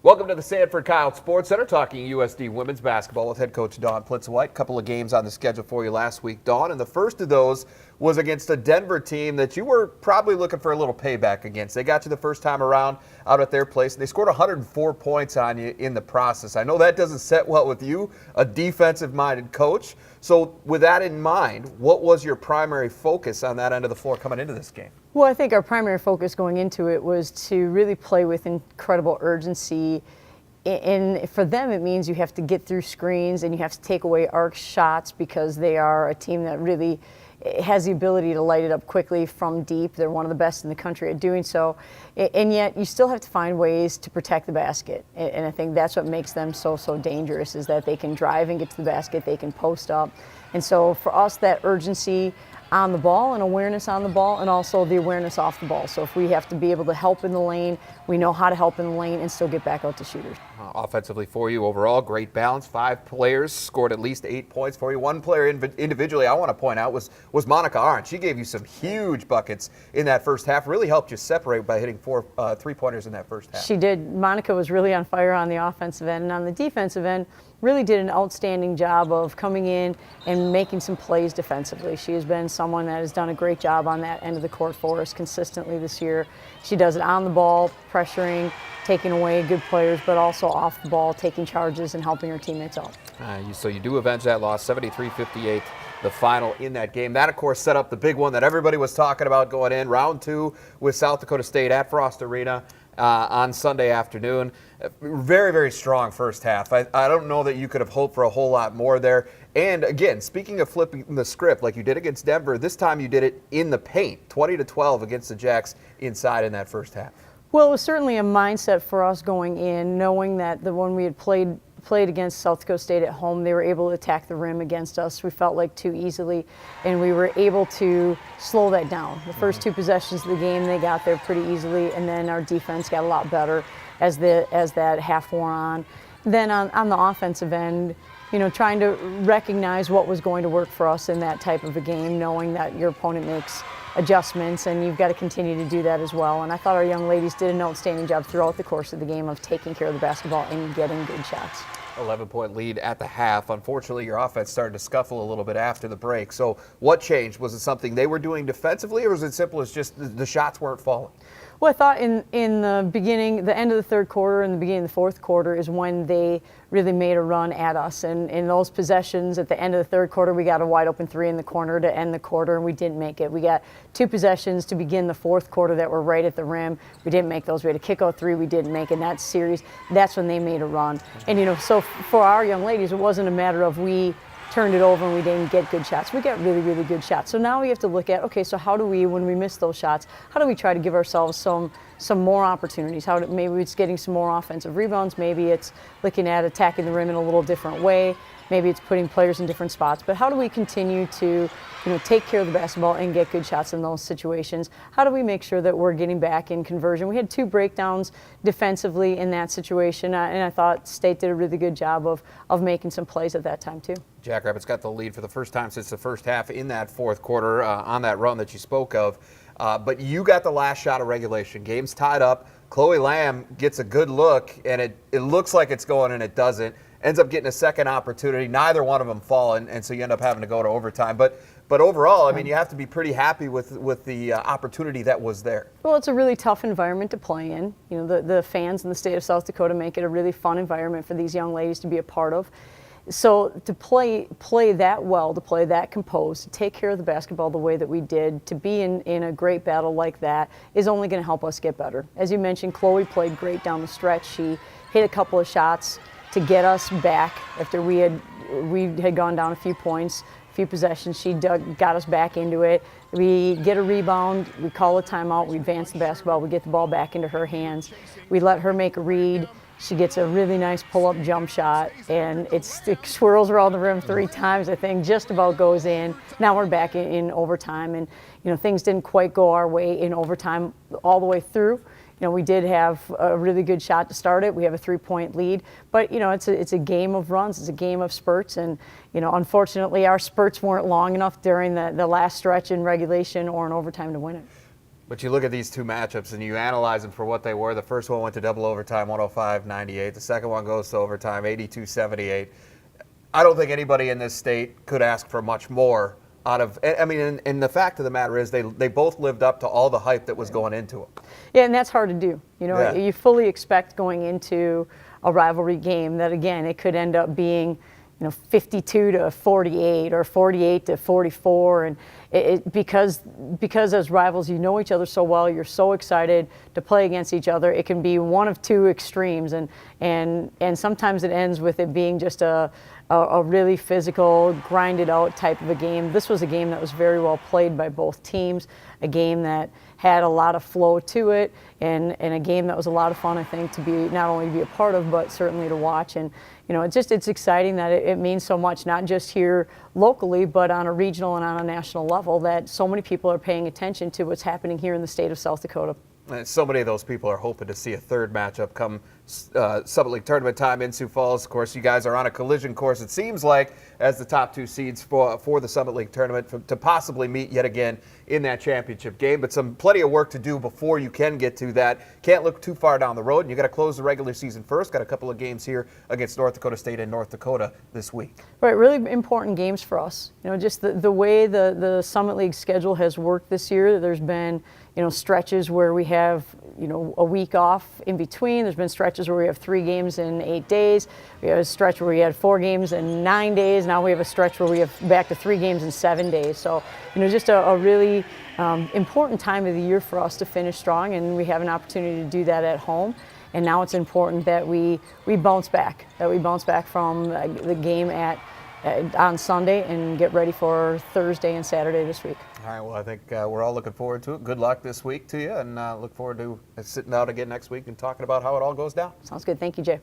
Welcome to the Sanford Kyle Sports Center, talking USD women's basketball with head coach Dawn Plitzuweit. A couple of games on the schedule for you last week, Dawn, and the first of those was against a Denver team that you were probably looking for a little payback against. They got you the first time around out at their place, and they scored 104 points on you in the process. I know that doesn't set well with you, a defensive-minded coach. So with that in mind, what was your primary focus on that end of the floor coming into this game? Well, I think our primary focus going into it was to really play with incredible urgency. And for them, it means you have to get through screens and you have to take away arc shots because they are a team that really has the ability to light it up quickly from deep. They're one of the best in the country at doing so. And yet you still have to find ways to protect the basket. And I think that's what makes them so dangerous, is that they can drive and get to the basket, they can post up. And so for us, that urgency on the ball and awareness on the ball, and also the awareness off the ball. So if we have to be able to help in the lane, we know how to help in the lane and still get back out to shooters. Offensively for you overall, great balance. 5 players scored at least 8 points for you. One player individually I want to point out was Monica Arndt. She gave you some huge buckets in that first half, really helped you separate by hitting 4 3-pointers in that first half. She did. Monica was really on fire on the offensive end, and on the defensive end, really did an outstanding job of coming in and making some plays defensively. She has been someone that has done a great job on that end of the court for us consistently this year. She does it on the ball, pressuring, taking away good players, but also off the ball, taking charges and helping her teammates out. So you do avenge that loss, 73-58, the final in that game. That, of course, set up the big one that everybody was talking about going in, round 2 with South Dakota State at Frost Arena on Sunday afternoon. Very strong first half. I don't know that you could have hoped for a whole lot more there. And again, speaking of flipping the script like you did against Denver, this time you did it in the paint, 20-12 against the Jacks inside in that first half. Well, it was certainly a mindset for us going in, knowing that when we had played against South Dakota State at home, they were able to attack the rim against us. We felt like too easily, and we were able to slow that down. The first 2 possessions of the game, they got there pretty easily, and then our defense got a lot better as that half wore on. Then on the offensive end, trying to recognize what was going to work for us in that type of a game, knowing that your opponent makes adjustments, and you've got to continue to do that as well. And I thought our young ladies did an outstanding job throughout the course of the game of taking care of the basketball and getting good shots. 11-point lead at the half. Unfortunately, your offense started to scuffle a little bit after the break. So what changed? Was it something they were doing defensively, or was it simple as just the shots weren't falling? Well, I thought in the beginning, the end of the third quarter and the beginning of the fourth quarter is when they really made a run at us. And in those possessions at the end of the third quarter, we got a wide open 3 in the corner to end the quarter, and we didn't make it. We got 2 possessions to begin the fourth quarter that were right at the rim. We didn't make those. We had a kick-out 3. We didn't make it. In that series, that's when they made a run. And, so for our young ladies, it wasn't a matter of we turned it over and we didn't get good shots. We got really good shots. So now we have to look at, okay, so how do we, when we miss those shots, how do we try to give ourselves some more opportunities? Maybe it's getting some more offensive rebounds. Maybe it's looking at attacking the rim in a little different way. Maybe it's putting players in different spots. But how do we continue to take care of the basketball and get good shots in those situations? How do we make sure that we're getting back in conversion? We had 2 breakdowns defensively in that situation, and I thought State did a really good job of making some plays at that time too. Jackrabbits got the lead for the first time since the first half in that fourth quarter on that run that you spoke of. But you got the last shot of regulation. Game's tied up. Chloe Lamb gets a good look, and it looks like it's going, and it doesn't. Ends up getting a second opportunity. Neither one of them fall, and so you end up having to go to overtime. But overall, I mean, you have to be pretty happy with the opportunity that was there. Well, it's a really tough environment to play in. The fans in the state of South Dakota make it a really fun environment for these young ladies to be a part of. So to play that well, to play that composed, to take care of the basketball the way that we did, to be in a great battle like that is only going to help us get better. As you mentioned, Chloe played great down the stretch. She hit a couple of shots to get us back after we had gone down a few points, a few possessions. She got us back into it. We get a rebound, we call a timeout, we advance the basketball, we get the ball back into her hands. We let her make a read. She gets a really nice pull-up jump shot, and it swirls around the rim 3 times, I think, just about goes in. Now we're back in overtime, and things didn't quite go our way in overtime all the way through. We did have a really good shot to start it. We have a 3-point lead, but it's a game of runs. It's a game of spurts, and unfortunately, our spurts weren't long enough during the last stretch in regulation or in overtime to win it. But you look at these two matchups and you analyze them for what they were. The first one went to double overtime, 105-98. The second one goes to overtime, 82-78. I don't think anybody in this state could ask for much more out of, I mean, and the fact of the matter is they both lived up to all the hype that was going into them. Yeah, and that's hard to do. You know, Yeah. you fully expect going into a rivalry game that, again, it could end up being, 52-48 or 48-44, and because as rivals you know each other so well, you're so excited to play against each other. It can be one of two extremes, and sometimes it ends with it being just a really physical, grinded out type of a game. This was a game that was very well played by both teams, a game that had a lot of flow to it, and a game that was a lot of fun, I think, to be not only to be a part of, but certainly to watch. And it's exciting that it means so much, not just here locally, but on a regional and on a national level, that so many people are paying attention to what's happening here in the state of South Dakota. And so many of those people are hoping to see a third matchup come Summit League tournament time in Sioux Falls. Of course, you guys are on a collision course, it seems like, as the top two seeds for the Summit League tournament to possibly meet yet again in that championship game. But plenty of work to do before you can get to that. Can't look too far down the road, and you got to close the regular season first. Got a couple of games here against North Dakota State and North Dakota this week. Right, really important games for us. Just the way the Summit League schedule has worked this year. There's been stretches where we have a week off in between. There's been stretches where we have 3 games in 8 days. We have a stretch where we had 4 games in 9 days. Now we have a stretch where we have back to 3 games in 7 days. So just a really important time of the year for us to finish strong, and we have an opportunity to do that at home. And now it's important that we bounce back, from the game on Sunday and get ready for Thursday and Saturday this week. All right, well, I think we're all looking forward to it. Good luck this week to you, and look forward to sitting out again next week and talking about how it all goes down. Sounds good. Thank you, Jay.